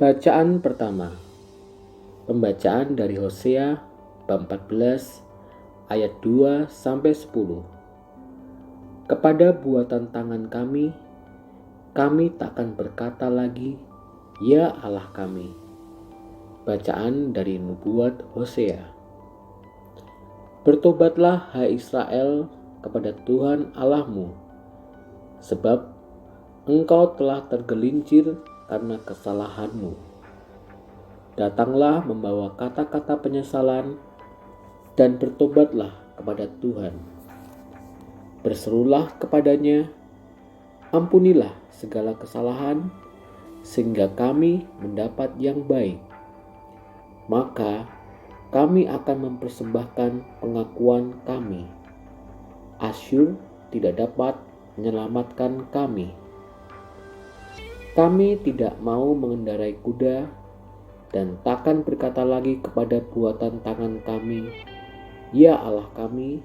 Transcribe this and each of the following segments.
Bacaan pertama. Pembacaan dari Hosea bab 14 ayat 2 sampai 10. Kepada buatan tangan kami takkan berkata lagi, ya Allah kami. Bacaan dari nubuat Hosea. Bertobatlah hai Israel kepada Tuhan Allahmu, sebab engkau telah tergelincir karena kesalahanmu. Datanglah membawa kata-kata penyesalan dan bertobatlah kepada Tuhan. Berserulah kepadanya, ampunilah segala kesalahan, sehingga kami mendapat yang baik. Maka kami akan mempersembahkan pengakuan kami. Asyur tidak dapat menyelamatkan kami. Kami tidak mau mengendarai kuda dan takkan berkata lagi kepada buatan tangan kami, ya Allah kami,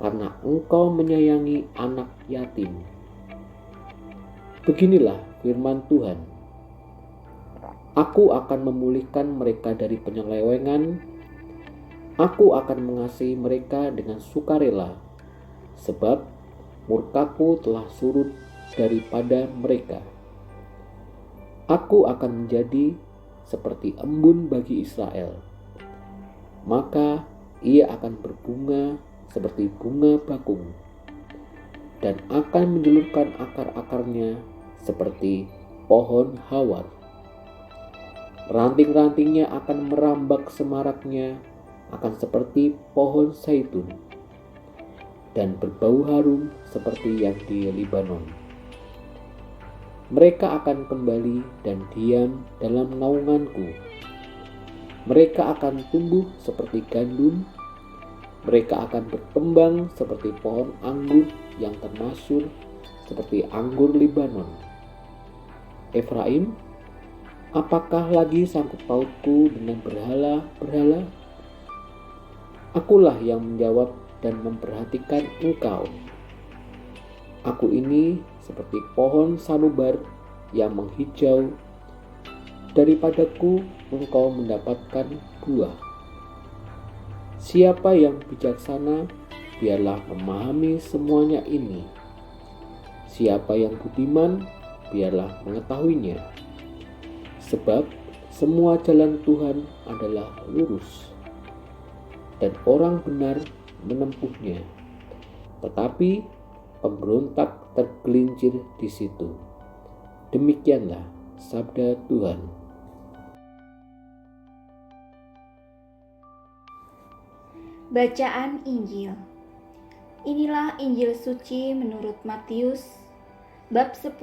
karena engkau menyayangi anak yatim. Beginilah firman Tuhan. Aku akan memulihkan mereka dari penyelewengan. Aku akan mengasihi mereka dengan sukarela, sebab murkaku telah surut daripada mereka. Aku akan menjadi seperti embun bagi Israel. Maka ia akan berbunga seperti bunga bakung, dan akan menjulurkan akar-akarnya seperti pohon hawar. Ranting-rantingnya akan merambak semaraknya, akan seperti pohon zaitun, dan berbau harum seperti yang di Libanon. Mereka akan kembali dan diam dalam naunganku. Mereka akan tumbuh seperti gandum. Mereka akan berkembang seperti pohon anggur yang termasyur, seperti anggur Libanon. Efraim, apakah lagi sangkut pautku dengan berhala-berhala? Akulah yang menjawab dan memperhatikan engkau. Aku ini seperti pohon sanubar yang menghijau. Daripadaku engkau mendapatkan buah. Siapa yang bijaksana, biarlah memahami semuanya ini. Siapa yang budiman, biarlah mengetahuinya. Sebab semua jalan Tuhan adalah lurus, dan orang benar menempuhnya. Tetapi pemberontak tergelincir di situ. Demikianlah sabda Tuhan. Bacaan Injil. Inilah Injil suci menurut Matius bab 10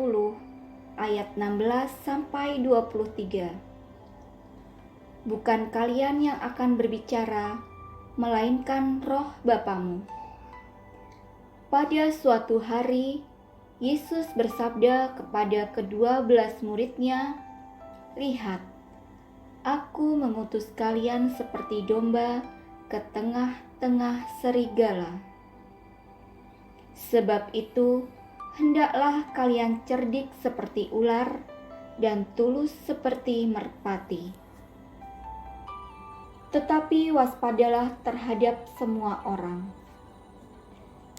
ayat 16 sampai 23. Bukan kalian yang akan berbicara, melainkan Roh Bapamu. Pada suatu hari, Yesus bersabda kepada ke-12 murid-Nya, lihat, aku mengutus kalian seperti domba ke tengah-tengah serigala. Sebab itu, hendaklah kalian cerdik seperti ular dan tulus seperti merpati. Tetapi waspadalah terhadap semua orang.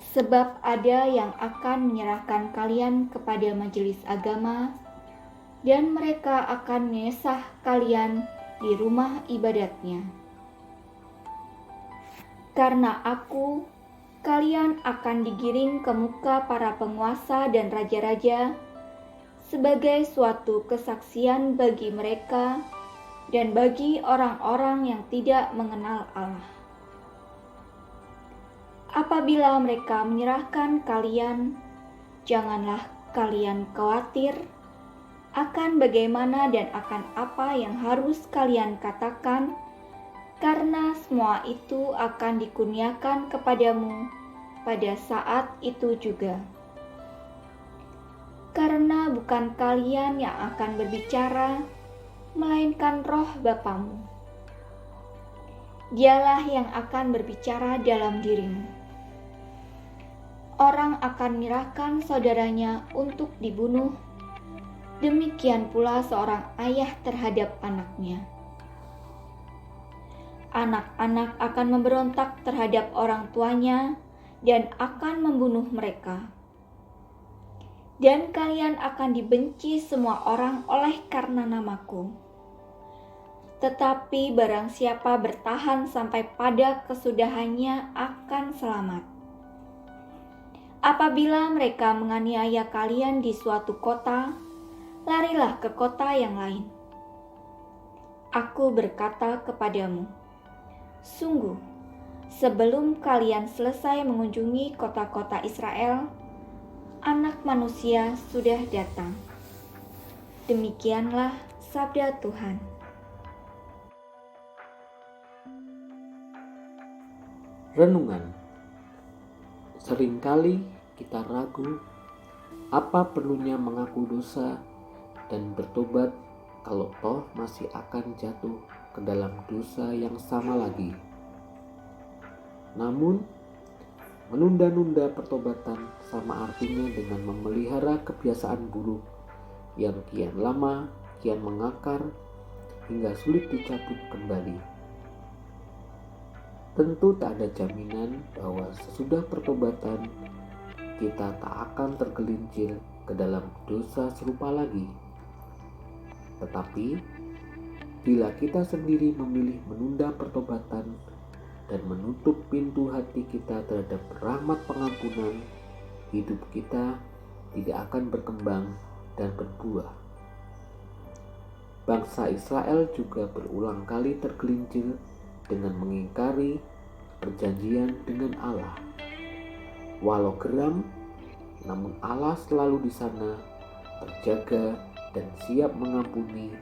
Sebab ada yang akan menyerahkan kalian kepada majelis agama, dan mereka akan menyesah kalian di rumah ibadatnya. Karena aku, kalian akan digiring ke muka para penguasa dan raja-raja sebagai suatu kesaksian bagi mereka dan bagi orang-orang yang tidak mengenal Allah. Apabila mereka menyerahkan kalian, janganlah kalian khawatir akan bagaimana dan akan apa yang harus kalian katakan, karena semua itu akan dikurniakan kepadamu pada saat itu juga. Karena bukan kalian yang akan berbicara, melainkan Roh Bapamu. Dialah yang akan berbicara dalam dirimu. Orang akan menyerahkan saudaranya untuk dibunuh, Demikian pula seorang ayah terhadap anaknya. Anak-anak akan memberontak terhadap orang tuanya dan akan membunuh mereka. Dan kalian akan dibenci semua orang oleh karena namaku. Tetapi barang siapa bertahan sampai pada kesudahannya akan selamat. Apabila mereka menganiaya kalian di suatu kota, larilah ke kota yang lain. Aku berkata kepadamu, sungguh, sebelum kalian selesai mengunjungi kota-kota Israel, Anak Manusia sudah datang. Demikianlah sabda Tuhan. Renungan. Seringkali kita ragu apa perlunya mengaku dosa dan bertobat kalau toh masih akan jatuh ke dalam dosa yang sama lagi. Namun, menunda-nunda pertobatan sama artinya dengan memelihara kebiasaan buruk yang kian lama kian mengakar hingga sulit dicabut kembali. Tentu tak ada jaminan bahwa sesudah pertobatan kita tak akan tergelincir ke dalam dosa serupa lagi. Tetapi, bila kita sendiri memilih menunda pertobatan dan menutup pintu hati kita terhadap rahmat pengampunan, hidup kita tidak akan berkembang dan berbuah. Bangsa Israel juga berulang kali tergelincir dengan mengingkari perjanjian dengan Allah. Walau geram, namun Allah selalu di sana, terjaga dan siap mengampuni,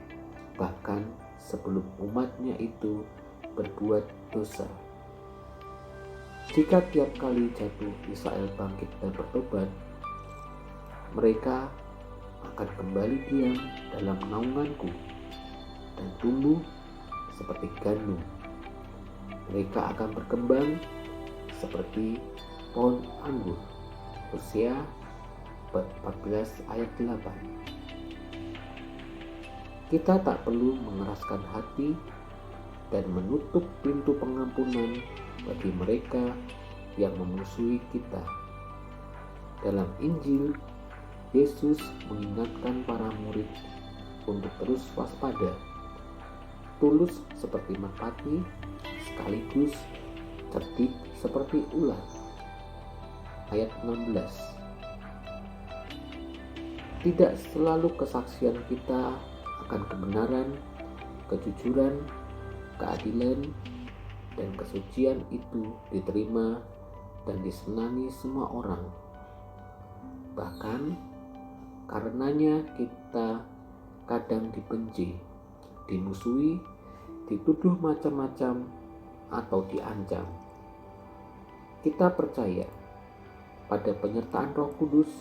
bahkan sebelum umatnya itu berbuat dosa. Jika tiap kali jatuh Israel bangkit dan bertobat, mereka akan kembali diam dalam naunganku dan tumbuh seperti gandum. Mereka akan berkembang seperti pohon anggur. Hosea 14 ayat 8. Kita tak perlu mengeraskan hati dan menutup pintu pengampunan bagi mereka yang memusuhi kita. Dalam Injil, Yesus mengingatkan para murid untuk terus waspada, tulus seperti merpati, sekaligus cerdik seperti ular. Ayat 16. Tidak selalu kesaksian kita akan kebenaran, kejujuran, keadilan, dan kesucian itu diterima dan disenangi semua orang. Bahkan karenanya kita kadang dibenci, dimusuhi, dituduh macam-macam, atau diancam. Kita percaya pada penyertaan Roh Kudus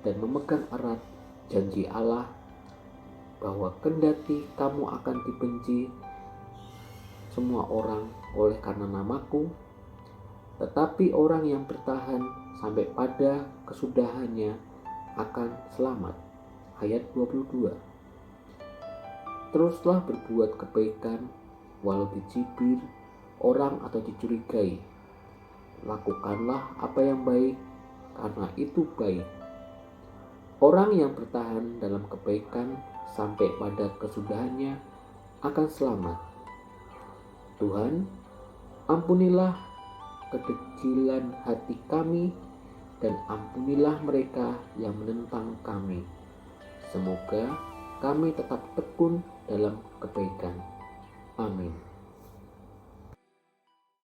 dan memegang erat janji Allah bahwa kendati kamu akan dibenci semua orang oleh karena namaku, tetapi orang yang bertahan sampai pada kesudahannya akan selamat. Ayat 22. Teruslah berbuat kebaikan walau dicibir orang atau dicurigai. Lakukanlah apa yang baik karena itu baik. Orang yang bertahan dalam kebaikan sampai pada kesudahannya akan selamat. Tuhan, ampunilah kedegilan hati kami dan ampunilah mereka yang menentang kami. Semoga kami tetap tekun dalam kebaikan. Amin.